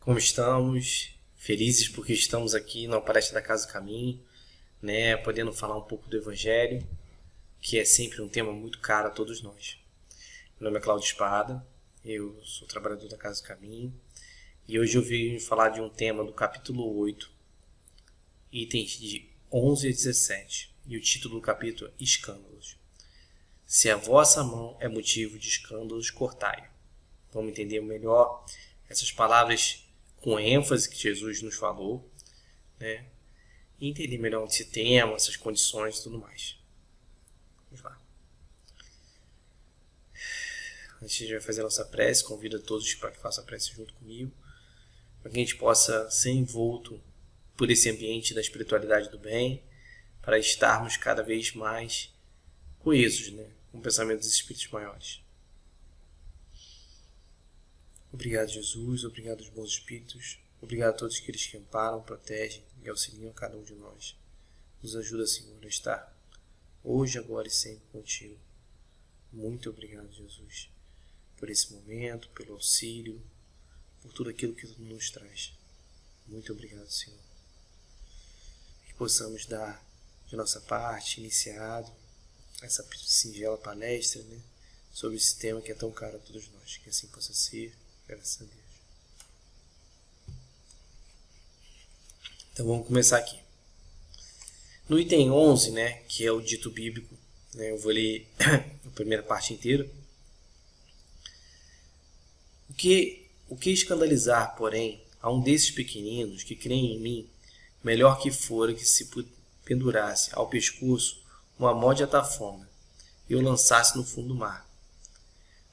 Como estamos? Felizes porque estamos aqui na palestra da Casa do Caminho, né? Podendo falar um pouco do Evangelho, que é sempre um tema muito caro a todos nós. Meu nome é Cláudio Espada, eu sou trabalhador da Casa do Caminho e hoje eu venho falar de um tema do capítulo 8, itens de 11 a 17, e o título do capítulo é Escândalos. Se a vossa mão é motivo de escândalos, cortai. Vamos entender melhor essas palavras com ênfase que Jesus nos falou, né? E entender melhor esse tema, essas condições e tudo mais. Vamos lá. Antes de a gente vai fazer a nossa prece, convido a todos para que façam a prece junto comigo, para que a gente possa ser envolto por esse ambiente da espiritualidade do bem, para estarmos cada vez mais coesos, né? Com o pensamento dos espíritos maiores. Obrigado, Jesus. Obrigado aos bons espíritos. Obrigado a todos aqueles que amparam, protegem e auxiliam cada um de nós. Nos ajuda, Senhor, a estar hoje, agora e sempre contigo. Muito obrigado, Jesus, por esse momento, pelo auxílio, por tudo aquilo que tu nos traz. Muito obrigado, Senhor. Que possamos dar de nossa parte, iniciado essa singela palestra, né, sobre esse tema que é tão caro a todos nós. Que assim possa ser. Graças a Deus. Então vamos começar aqui. No item 11, né, que é o dito bíblico, né, eu vou ler a primeira parte inteira. O que escandalizar, porém, a um desses pequeninos que creem em mim, melhor que fora que se pendurasse ao pescoço uma mó de atafona e o lançasse no fundo do mar.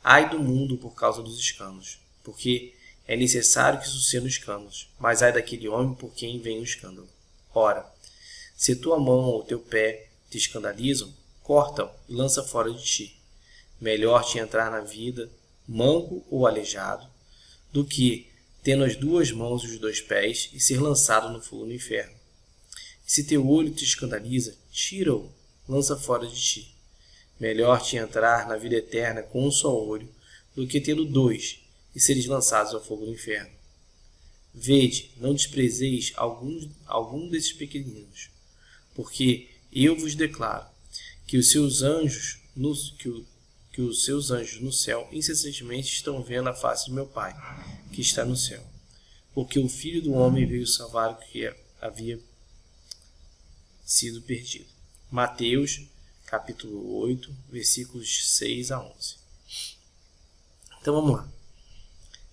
Ai do mundo por causa dos escândalos, porque é necessário que sucedam escândalos, mas ai daquele homem por quem vem o escândalo. Ora, se tua mão ou teu pé te escandalizam, corta-o e lança fora de ti. Melhor te entrar na vida, manco ou aleijado, do que, tendo as duas mãos e os dois pés, e ser lançado no fogo do inferno. E se teu olho te escandaliza, tira-o, lança fora de ti. Melhor te entrar na vida eterna com um só olho, do que tendo dois, e seres lançados ao fogo do inferno. Vede, não desprezeis algum desses pequeninos, porque eu vos declaro que os seus anjos no céu incessantemente estão vendo a face de meu Pai, que está no céu. Porque o Filho do Homem veio salvar o que havia sido perdido. Mateus, capítulo 8, versículos 6 a 11. Então vamos lá.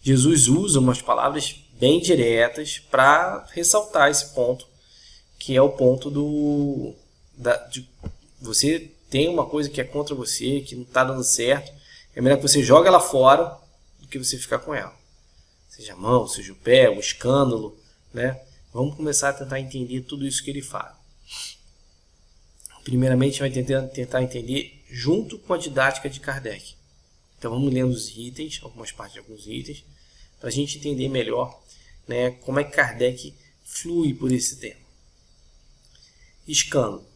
Jesus usa umas palavras bem diretas para ressaltar esse ponto, que é o ponto de você tem uma coisa que é contra você, que não está dando certo, é melhor que você jogue ela fora do que você ficar com ela. Seja a mão, seja o pé, o escândalo, né? Vamos começar a tentar entender tudo isso que ele fala. Primeiramente, a gente vai tentar entender junto com a didática de Kardec. Então vamos lendo os itens, algumas partes de alguns itens, para a gente entender melhor, né, como é que Kardec flui por esse tema. Escândalo.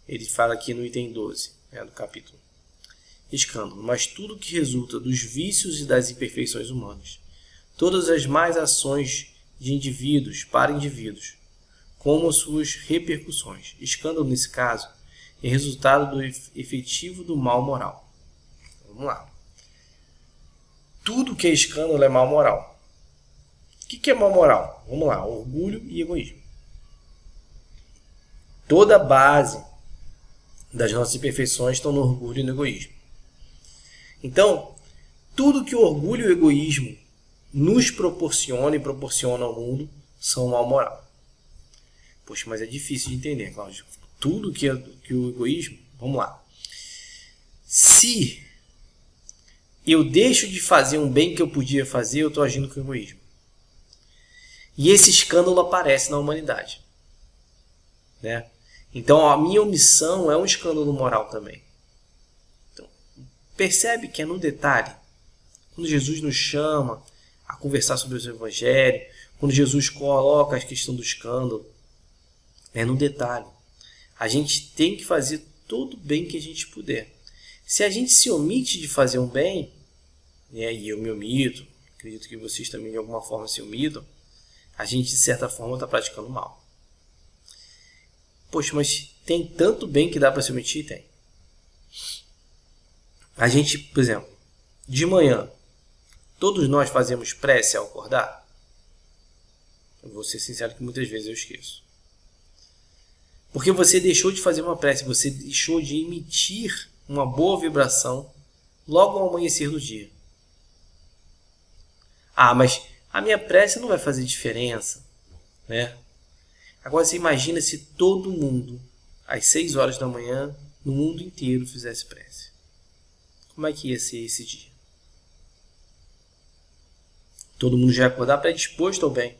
Ele fala aqui no item 12, né, do capítulo. Escândalo. Mas tudo que resulta dos vícios e das imperfeições humanas. Todas as más ações de indivíduos para indivíduos, como as suas repercussões. Escândalo, nesse caso, é resultado do efetivo do mal moral. Vamos lá. Tudo que é escândalo é mal moral. O que é mal moral? Vamos lá. Orgulho e egoísmo. Toda a base das nossas imperfeições estão no orgulho e no egoísmo. Então, tudo que o orgulho e o egoísmo nos proporciona e proporciona ao mundo são mal moral. Poxa, mas é difícil de entender, Cláudio. Tudo que o egoísmo... Vamos lá. Se eu deixo de fazer um bem que eu podia fazer, eu estou agindo com egoísmo. E esse escândalo aparece na humanidade, né? Então, a minha omissão é um escândalo moral também. Então, percebe que é no detalhe. Quando Jesus nos chama a conversar sobre o Evangelho, quando Jesus coloca a questão do escândalo, é no detalhe. A gente tem que fazer todo o bem que a gente puder. Se a gente se omite de fazer um bem, né, e eu me omito, acredito que vocês também de alguma forma se humilham, a gente de certa forma está praticando mal. Poxa, mas tem tanto bem que dá para se omitir? Tem. A gente, por exemplo, de manhã, todos nós fazemos prece ao acordar? Eu vou ser sincero que muitas vezes eu esqueço. Porque você deixou de fazer uma prece, você deixou de emitir uma boa vibração logo ao amanhecer do dia. Ah, mas a minha prece não vai fazer diferença, né? Agora você imagina se todo mundo, às 6 horas da manhã, no mundo inteiro fizesse prece. Como é que ia ser esse dia? Todo mundo já ia acordar predisposto ao bem,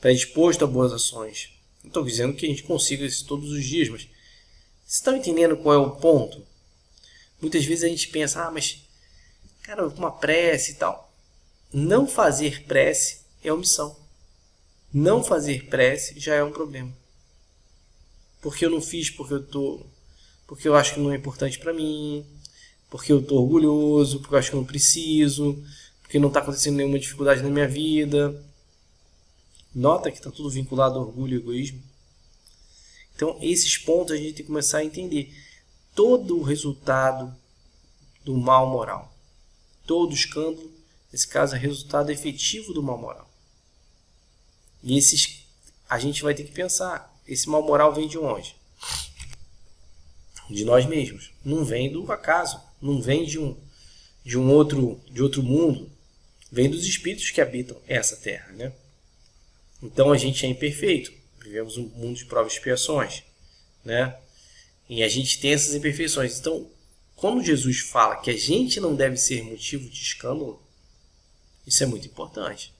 predisposto a boas ações. Não estou dizendo que a gente consiga isso todos os dias, mas vocês estão entendendo qual é o ponto? Muitas vezes a gente pensa, mas, cara, uma prece e tal. Não fazer prece é omissão. Não fazer prece já é um problema. Porque eu não fiz, porque eu acho que não é importante para mim, porque eu estou orgulhoso, porque eu acho que eu não preciso, porque não está acontecendo nenhuma dificuldade na minha vida. Nota que está tudo vinculado ao orgulho e egoísmo. Então, esses pontos a gente tem que começar a entender. Todo o resultado do mal moral, todo escândalo, nesse caso, é resultado efetivo do mal moral. E esses a gente vai ter que pensar. Esse mal moral vem de onde? De nós mesmos. Não vem do acaso. Não vem de outro mundo. Vem dos espíritos que habitam essa terra, né? Então a gente é imperfeito. Vivemos um mundo de provas e expiações, né? E a gente tem essas imperfeições. Então, quando Jesus fala que a gente não deve ser motivo de escândalo, isso é muito importante.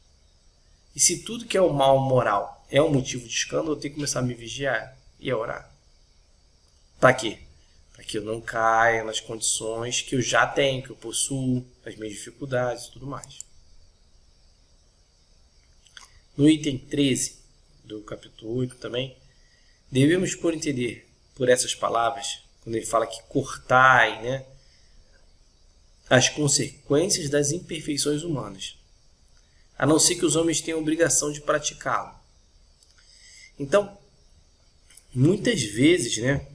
E se tudo que é o mal moral é um motivo de escândalo, eu tenho que começar a me vigiar e a orar. Para quê? Para que eu não caia nas condições que eu já tenho, que eu possuo, as minhas dificuldades e tudo mais. No item 13 do capítulo 8 também, devemos por entender por essas palavras, quando ele fala que cortai, né, as consequências das imperfeições humanas, a não ser que os homens tenham obrigação de praticá-lo. Então, muitas vezes, né,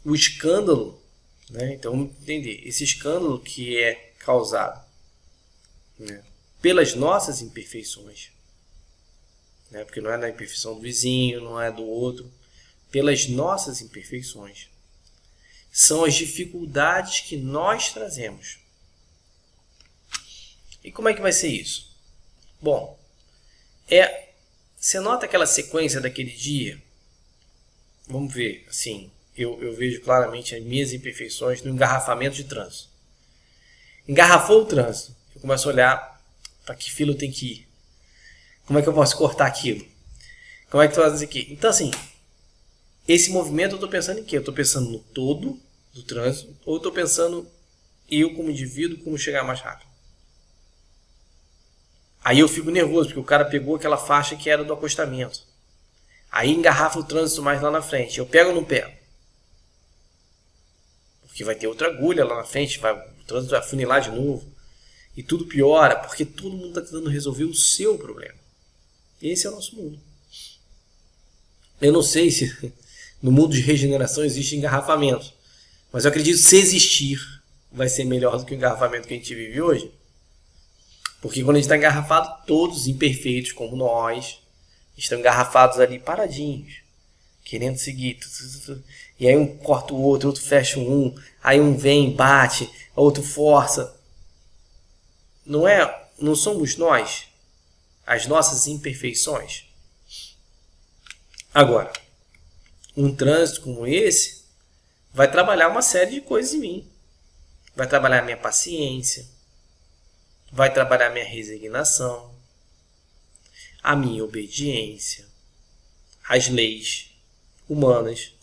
o escândalo, né, então vamos entender, esse escândalo que é causado, né, pelas nossas imperfeições, né, porque não é da imperfeição do vizinho, não é do outro, pelas nossas imperfeições, são as dificuldades que nós trazemos. E como é que vai ser isso? Bom, você nota aquela sequência daquele dia? Vamos ver, assim, eu vejo claramente as minhas imperfeições no engarrafamento de trânsito. Engarrafou o trânsito, eu começo a olhar para que fila eu tenho que ir. Como é que eu posso cortar aquilo? Como é que eu posso fazer aqui? Então, assim, esse movimento eu estou pensando em quê? Eu estou pensando no todo do trânsito ou eu estou pensando eu como indivíduo como chegar mais rápido? Aí eu fico nervoso, porque o cara pegou aquela faixa que era do acostamento. Aí engarrafa o trânsito mais lá na frente. Eu pego ou não pego? Porque vai ter outra agulha lá na frente, o trânsito vai funilar de novo. E tudo piora, porque todo mundo está tentando resolver o seu problema. Esse é o nosso mundo. Eu não sei se no mundo de regeneração existe engarrafamento. Mas eu acredito que se existir, vai ser melhor do que o engarrafamento que a gente vive hoje. Porque quando a gente está engarrafado, todos imperfeitos como nós, estão engarrafados ali paradinhos, querendo seguir. E aí um corta o outro fecha um, aí um vem, bate, outro força. Não somos nós as nossas imperfeições? Agora, um trânsito como esse vai trabalhar uma série de coisas em mim. Vai trabalhar a minha paciência, vai trabalhar a minha resignação, a minha obediência às leis humanas,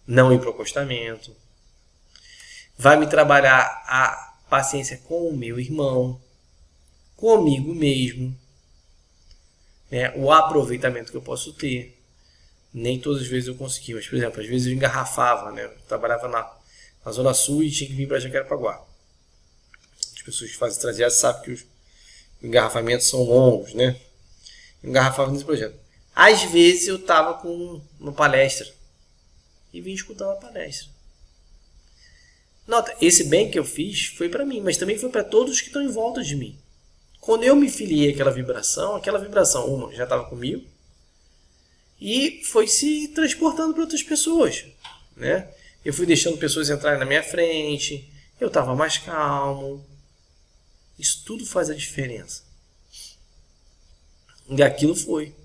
não ir para o acostamento, vai me trabalhar a paciência com o meu irmão, comigo mesmo, né? O aproveitamento que eu posso ter. Nem todas as vezes eu consegui, mas, por exemplo, às vezes eu engarrafava, né? Eu trabalhava na Zona Sul e tinha que vir para Jacarepaguá. pessoas que fazem trajeto sabem que os engarrafamentos são longos, né? Engarrafava nesse projeto. Às vezes eu estava com uma palestra e vim escutando a palestra. Nota, esse bem que eu fiz foi para mim, mas também foi para todos que estão em volta de mim. Quando eu me filiei àquela vibração, uma já estava comigo e foi se transportando para outras pessoas, né? Eu fui deixando pessoas entrarem na minha frente, eu estava mais calmo. Isso tudo faz a diferença. E aquilo foi.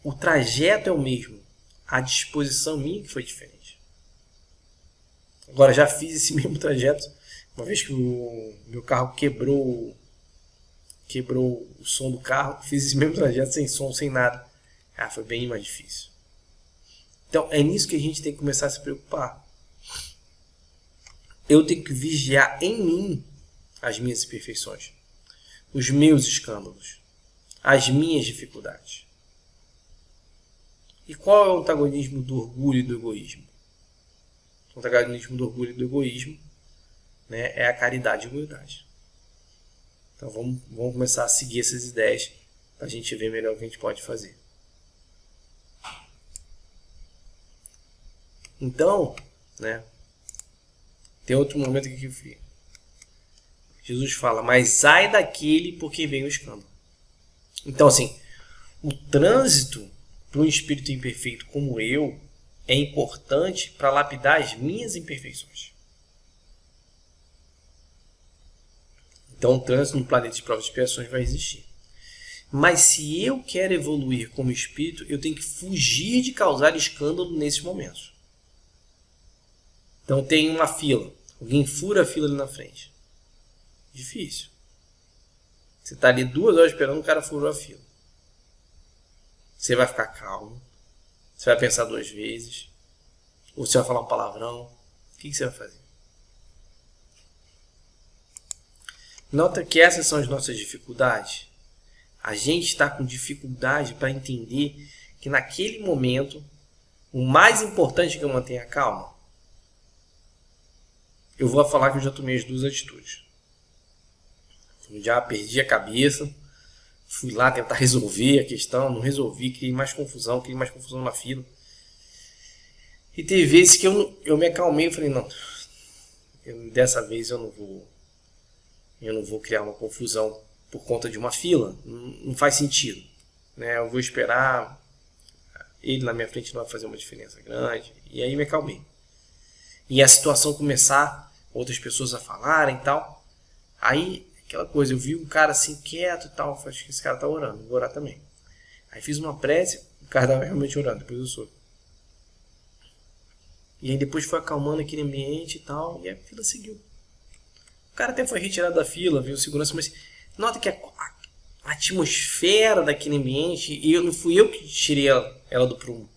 O trajeto é o mesmo, a disposição minha que foi diferente. Agora, já fiz esse mesmo trajeto, uma vez que o meu carro quebrou o som do carro, fiz esse mesmo trajeto sem som, sem nada. Foi bem mais difícil. Então, é nisso que a gente tem que começar a se preocupar. Eu tenho que vigiar em mim as minhas imperfeições, os meus escândalos, as minhas dificuldades. E qual é o antagonismo do orgulho e do egoísmo? O antagonismo do orgulho e do egoísmo, né, é a caridade e a humildade. Então vamos começar a seguir essas ideias para a gente ver melhor o que a gente pode fazer. Então, né, tem outro momento aqui que eu vi. Jesus fala, mas ai daquele por quem vem o escândalo. Então, assim, o trânsito para um espírito imperfeito como eu é importante para lapidar as minhas imperfeições. Então, o trânsito no planeta de provas e expiações vai existir. Mas se eu quero evoluir como espírito, eu tenho que fugir de causar escândalo nesses momentos. Então, tem uma fila. Alguém fura a fila ali na frente. Difícil. Você está ali 2 horas esperando, o cara furou a fila. Você vai ficar calmo. Você vai pensar 2 vezes. Ou você vai falar um palavrão. O que você vai fazer? Nota que essas são as nossas dificuldades. A gente está com dificuldade para entender que naquele momento o mais importante é que eu mantenha a calma. Eu vou falar que eu já tomei as 2 atitudes. Eu já perdi a cabeça, fui lá tentar resolver a questão, não resolvi, criei mais confusão na fila. E teve vezes que eu me acalmei e falei, não, dessa vez eu não vou criar uma confusão por conta de uma fila, não faz sentido. Né? Eu vou esperar, ele na minha frente não vai fazer uma diferença grande, e aí me acalmei. E a situação começar, outras pessoas a falarem e tal, aí aquela coisa, eu vi um cara assim quieto e tal, acho que esse cara tá orando, vou orar também. Aí fiz uma prece, o cara tava realmente orando, depois eu soube. E aí depois foi acalmando aquele ambiente e tal, e a fila seguiu. O cara até foi retirado da fila, viu segurança, mas nota que a atmosfera daquele ambiente, e não fui eu que tirei ela do prumo.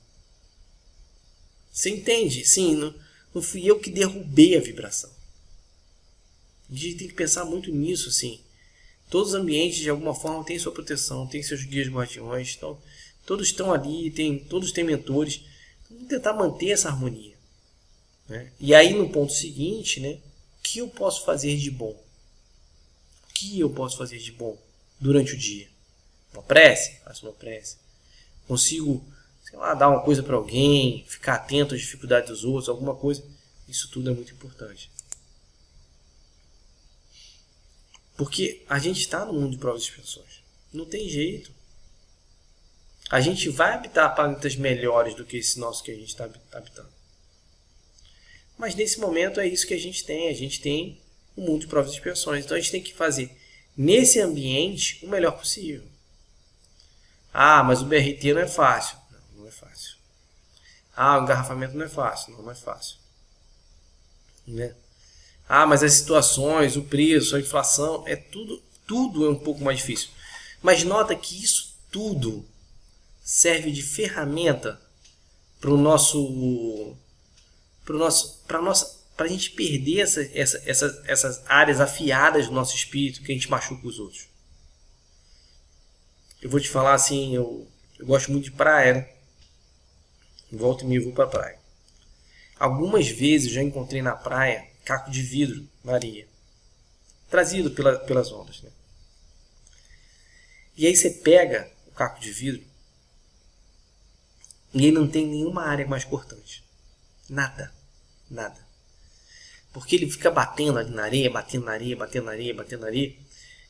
Você entende? Sim, não fui eu que derrubei a vibração. A gente tem que pensar muito nisso, assim. Todos os ambientes, de alguma forma, têm sua proteção, têm seus guias guardiões, então, todos estão ali, todos têm mentores. Então, vamos tentar manter essa harmonia. Né? E aí, no ponto seguinte, né, o que eu posso fazer de bom? O que eu posso fazer de bom durante o dia? Uma prece? Faço uma prece. Consigo, sei lá, dar uma coisa para alguém, ficar atento às dificuldades dos outros, alguma coisa. Isso tudo é muito importante. Porque a gente está no mundo de provas e expiações. Não tem jeito. A gente vai habitar planetas melhores do que esse nosso que a gente está habitando. Mas nesse momento é isso que a gente tem. A gente tem um mundo de provas e expiações. Então a gente tem que fazer nesse ambiente o melhor possível. Ah, mas o BRT não é fácil. Não é fácil. Ah, o engarrafamento não é fácil. Não é fácil. Né? Ah, mas as situações, o preço, a inflação, tudo é um pouco mais difícil. Mas nota que isso tudo serve de ferramenta para a gente perder essas áreas afiadas do nosso espírito que a gente machuca os outros. Eu vou te falar assim, eu gosto muito de praia, né? Volta e meia eu vou para a praia. Algumas vezes eu já encontrei na praia caco de vidro na areia. trazido pelas ondas, né? E aí você pega o caco de vidro e ele não tem nenhuma área mais cortante. Nada. Porque ele fica batendo ali na areia, batendo na areia,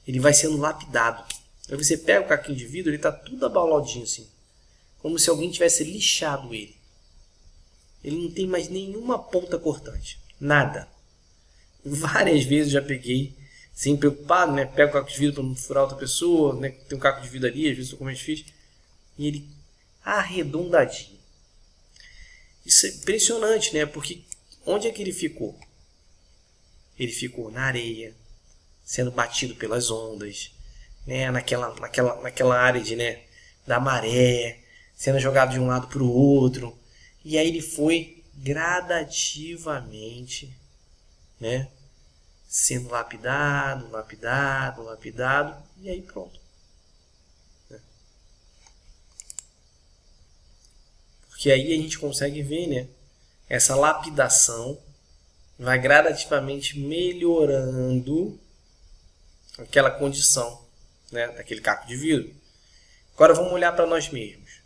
ele vai sendo lapidado. Aí você pega o caquinho de vidro, ele está tudo abauladinho assim, como se alguém tivesse lixado ele. Ele não tem mais nenhuma ponta cortante, nada. Várias vezes eu já peguei, sem preocupado, né? Pego o caco de vidro para não furar outra pessoa, né? Tem um caco de vidro ali, às vezes eu como é difícil, e ele arredondadinho. Isso é impressionante, né? Porque onde é que ele ficou? Ele ficou na areia, sendo batido pelas ondas, né? naquela área né? Da maré, sendo jogado de um lado para o outro. E aí ele foi gradativamente, né? Sendo lapidado, e aí pronto. Porque aí a gente consegue ver, né? Essa lapidação vai gradativamente melhorando aquela condição, né? Daquele caco de vidro. Agora vamos olhar para nós mesmos.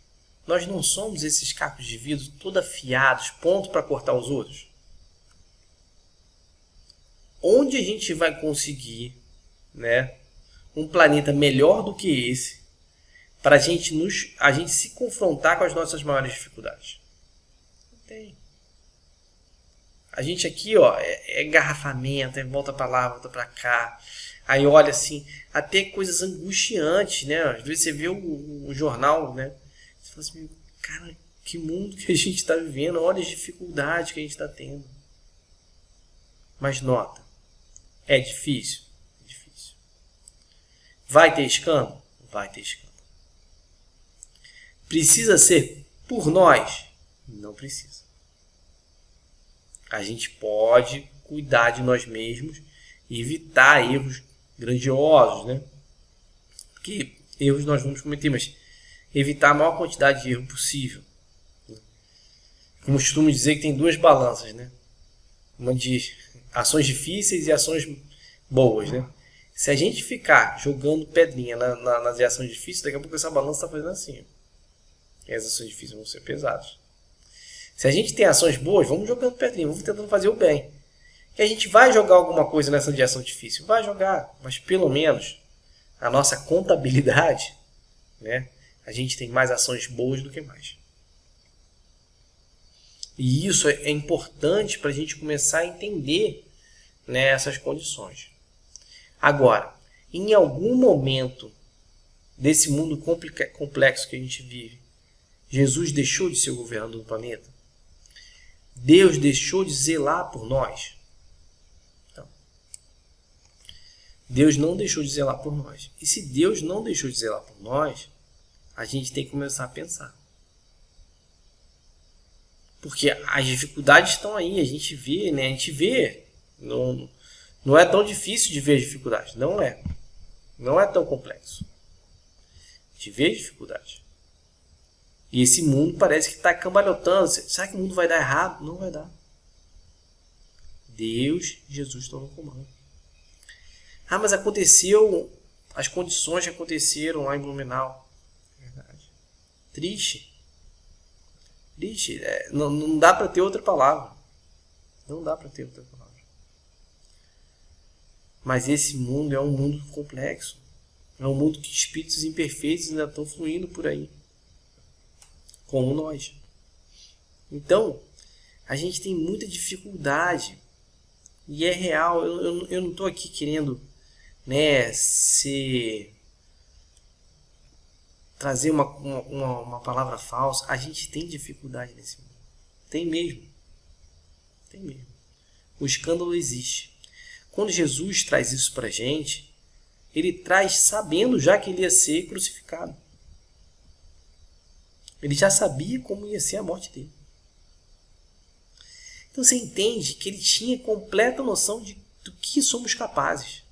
Nós não somos esses cacos de vidro todos afiados, prontos para cortar os outros? Onde a gente vai conseguir, né, um planeta melhor do que esse para a gente se confrontar com as nossas maiores dificuldades? Não tem. A gente aqui, ó, é engarrafamento, volta para lá, volta para cá. Aí olha assim, até coisas angustiantes, né? Às vezes você vê o jornal, né? Você fala assim, cara, que mundo que a gente está vivendo, olha as dificuldades que a gente está tendo. Mas nota, é difícil? É difícil. Vai ter escândalo? Vai ter escândalo. Precisa ser por nós? Não precisa. A gente pode cuidar de nós mesmos e evitar erros grandiosos, né? Porque erros nós vamos cometer, mas evitar a maior quantidade de erro possível. Como costumo dizer que tem duas balanças, né? Uma de ações difíceis e ações boas, né? Se a gente ficar jogando pedrinha nas ações difíceis, daqui a pouco essa balança está fazendo assim. E as ações difíceis vão ser pesadas. Se a gente tem ações boas, vamos jogando pedrinha, vamos tentando fazer o bem. E a gente vai jogar alguma coisa nessa de ação difícil? Vai jogar, mas pelo menos a nossa contabilidade, né? A gente tem mais ações boas do que mais. E isso é importante para a gente começar a entender, né, essas condições. Agora, em algum momento desse mundo complexo que a gente vive, Jesus deixou de ser o governador do planeta? Deus deixou de zelar por nós? Não. Deus não deixou de zelar por nós. E se Deus não deixou de zelar por nós, a gente tem que começar a pensar. Porque as dificuldades estão aí, a gente vê, né? A gente vê. Não é tão difícil de ver as dificuldades. Não é. Não é tão complexo. A gente vê as dificuldades. E esse mundo parece que está cambalhotando. Será que o mundo vai dar errado? Não vai dar. Deus, Jesus estão no comando. Ah, mas aconteceu, as condições que aconteceram lá em Blumenau. Verdade. Triste. Triste. Não dá para ter outra palavra. Não dá para ter outra palavra. Mas esse mundo é um mundo complexo. É um mundo que espíritos imperfeitos ainda estão fluindo por aí. Como nós. Então, a gente tem muita dificuldade. E é real. Eu não estou aqui querendo, né, trazer uma palavra falsa. A gente tem dificuldade nesse mundo. Tem mesmo. Tem mesmo. O escândalo existe. Quando Jesus traz isso para a gente, ele traz sabendo já que ele ia ser crucificado. Ele já sabia como ia ser a morte dele. Então você entende que ele tinha completa noção do que somos capazes.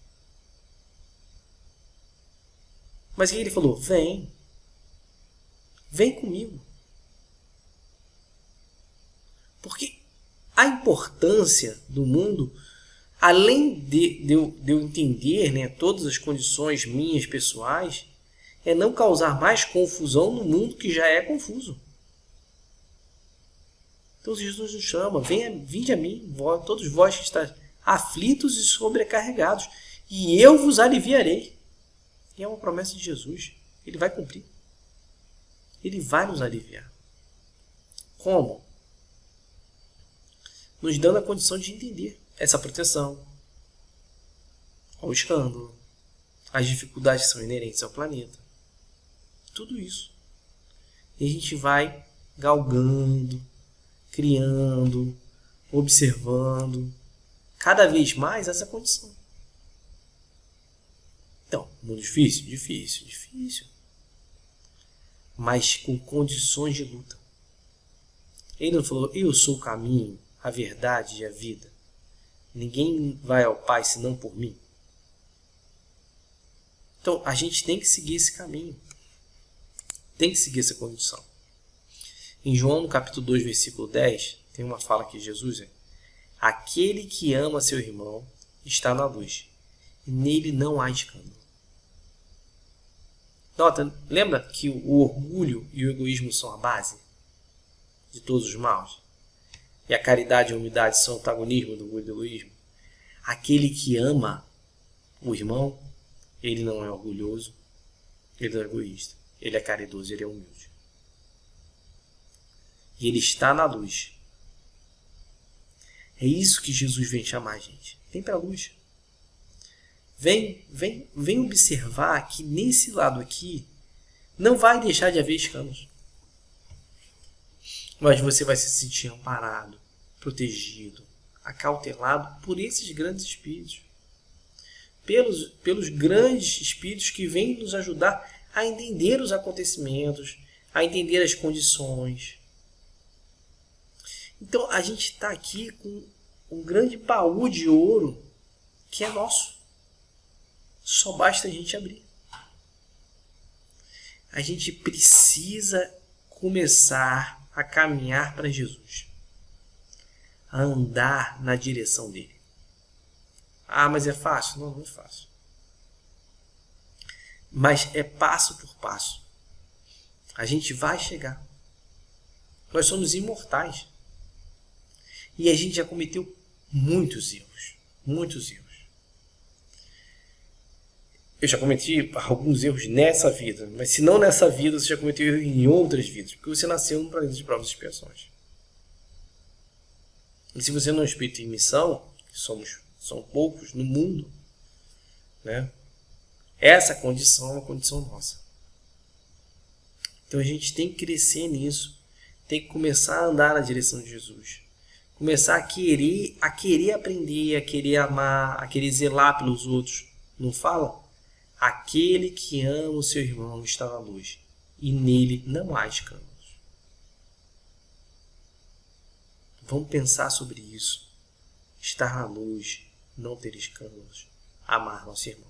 Mas o que ele falou? Vem. Vem comigo. Porque a importância do mundo, além de eu entender, né, todas as condições minhas pessoais, é não causar mais confusão no mundo que já é confuso. Então Jesus nos chama, vinde a mim, todos vós que estáis aflitos e sobrecarregados, e eu vos aliviarei. E é uma promessa de Jesus. Ele vai cumprir. Ele vai nos aliviar. Como? Nos dando a condição de entender essa proteção ao escândalo, as dificuldades que são inerentes ao planeta. Tudo isso. E a gente vai galgando, criando, observando cada vez mais essa condição. Então, muito difícil? Difícil. Mas com condições de luta. Ele não falou, eu sou o caminho, a verdade e a vida. Ninguém vai ao Pai senão por mim. Então, a gente tem que seguir esse caminho. Tem que seguir essa condição. Em João, no capítulo 2, versículo 10, tem uma fala que Jesus é: aquele que ama seu irmão está na luz, e nele não há escândalo. Nota, lembra que o orgulho e o egoísmo são a base de todos os maus? E a caridade e a humildade são o antagonismo do orgulho e do egoísmo? Aquele que ama o irmão, ele não é orgulhoso, ele não é egoísta, ele é caridoso, ele é humilde. E ele está na luz. É isso que Jesus vem chamar a gente. Vem para a luz. Vem observar que nesse lado aqui não vai deixar de haver escândalos. Mas você vai se sentir amparado, protegido, acautelado por esses grandes espíritos. Pelos grandes espíritos que vêm nos ajudar a entender os acontecimentos, a entender as condições. Então a gente está aqui com um grande baú de ouro que é nosso. Só basta a gente abrir. A gente precisa começar a caminhar para Jesus. A andar na direção dele. Ah, mas é fácil? Não, não é fácil. Mas é passo por passo. A gente vai chegar. Nós somos imortais. E a gente já cometeu muitos erros. Muitos erros. Eu já cometi alguns erros nessa vida. Mas se não nessa vida, você já cometeu erros em outras vidas. Porque você nasceu num planeta de provas e expiações. E se você não é um espírito em missão, que são poucos no mundo, né? Essa condição é uma condição nossa. Então a gente tem que crescer nisso. Tem que começar a andar na direção de Jesus. Começar a querer aprender, a querer amar, a querer zelar pelos outros. Não fala? Aquele que ama o seu irmão está na luz, e nele não há escândalos. Vamos pensar sobre isso. Estar na luz, não ter escândalos, amar nosso irmão.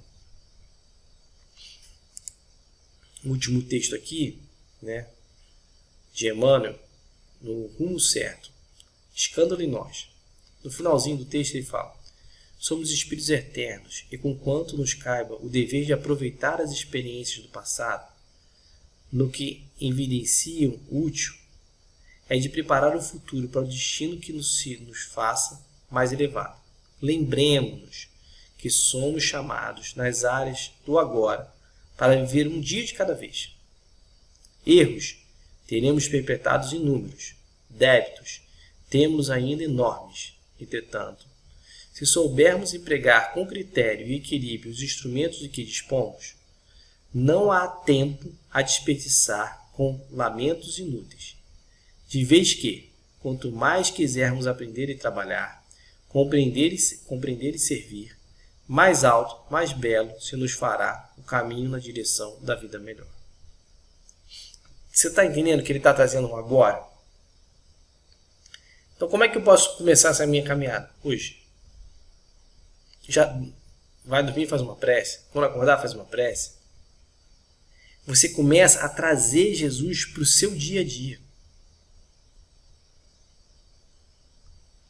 O último texto aqui, né, de Emmanuel, no Rumo Certo. Escândalo em nós. No finalzinho do texto ele fala: somos espíritos eternos e conquanto nos caiba o dever de aproveitar as experiências do passado, no que evidenciam útil, é de preparar o futuro para o destino que nos faça mais elevado. Lembremos-nos que somos chamados nas áreas do agora para viver um dia de cada vez. Erros teremos perpetrados inúmeros, débitos temos ainda enormes. Entretanto, se soubermos empregar com critério e equilíbrio os instrumentos de que dispomos, não há tempo a desperdiçar com lamentos inúteis. De vez que, quanto mais quisermos aprender e trabalhar, compreender e servir, mais alto, mais belo se nos fará o caminho na direção da vida melhor. Você está entendendo que ele está trazendo um agora? Então, como é que eu posso começar essa minha caminhada hoje? Já vai dormir, faz uma prece. Quando acordar, faz uma prece. Você começa a trazer Jesus para o seu dia a dia.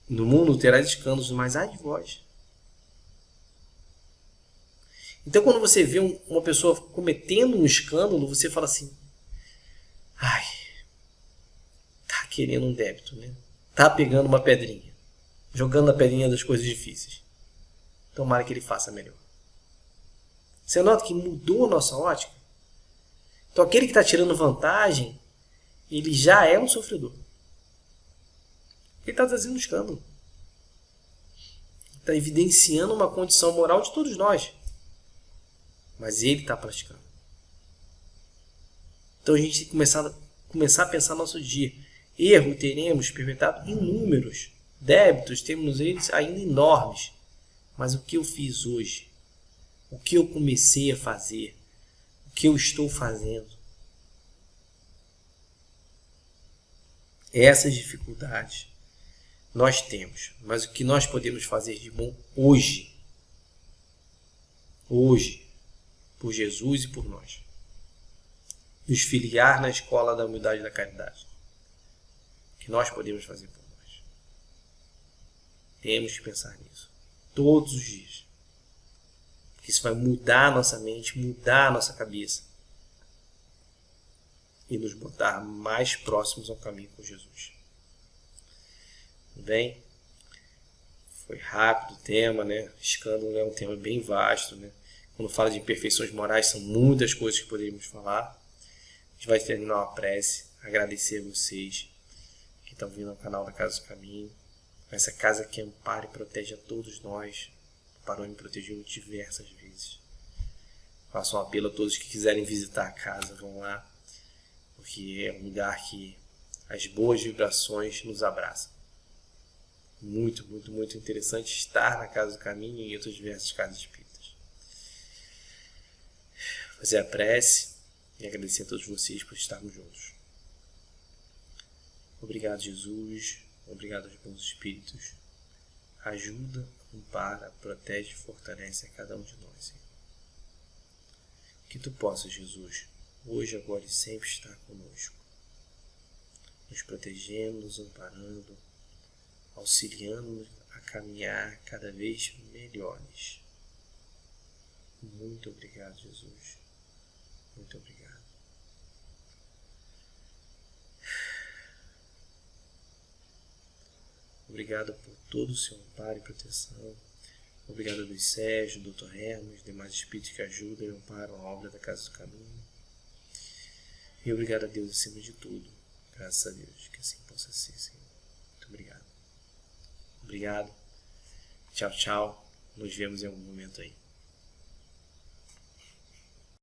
No mundo terá escândalos, mas ai de vós. Então, quando você vê uma pessoa cometendo um escândalo, você fala assim, ai, tá querendo um débito, né? Tá pegando uma pedrinha, jogando a pedrinha das coisas difíceis. Tomara que ele faça melhor. Você nota que mudou a nossa ótica? Então, aquele que está tirando vantagem, ele já é um sofredor. Ele está trazendo um escândalo. Está evidenciando uma condição moral de todos nós. Mas ele está praticando. Então a gente tem que começar a pensar no nosso dia. Erro teremos perpetrado inúmeros. Débitos temos eles ainda enormes. Mas o que eu fiz hoje? O que eu comecei a fazer? O que eu estou fazendo? Essas dificuldades nós temos. Mas o que nós podemos fazer de bom hoje? Hoje. Por Jesus e por nós. Nos filiar na escola da humildade e da caridade. Que nós podemos fazer por nós. Temos que pensar nisso. Todos os dias. Porque isso vai mudar a nossa mente, mudar a nossa cabeça. E nos botar mais próximos ao caminho com Jesus. Tudo bem? Foi rápido o tema, né? Escândalo é um tema bem vasto, né? Quando fala de imperfeições morais, são muitas coisas que poderíamos falar. A gente vai terminar uma prece, agradecer a vocês que estão vindo ao canal da Casa do Caminho. Essa casa que ampara e protege a todos nós. Parou e me protegeu diversas vezes. Faço um apelo a todos que quiserem visitar a casa, vão lá. Porque é um lugar que as boas vibrações nos abraçam. Muito, muito, muito interessante estar na Casa do Caminho e em outras diversas casas espíritas. Fazer a prece e agradecer a todos vocês por estarmos juntos. Obrigado, Jesus. Obrigado aos bons espíritos. Ajuda, ampara, protege e fortalece a cada um de nós, Senhor. Que Tu possas, Jesus, hoje, agora e sempre estar conosco, nos protegendo, nos amparando, auxiliando-nos a caminhar cada vez melhores. Muito obrigado, Jesus. Muito obrigado. Obrigado por todo o seu amparo e proteção. Obrigado a Luiz Sérgio, Dr. Hermes, demais espíritos que ajudam e amparam a obra da Casa do Caminho. E obrigado a Deus acima de tudo. Graças a Deus, que assim possa ser, Senhor. Muito obrigado. Obrigado. Tchau, tchau. Nos vemos em algum momento aí.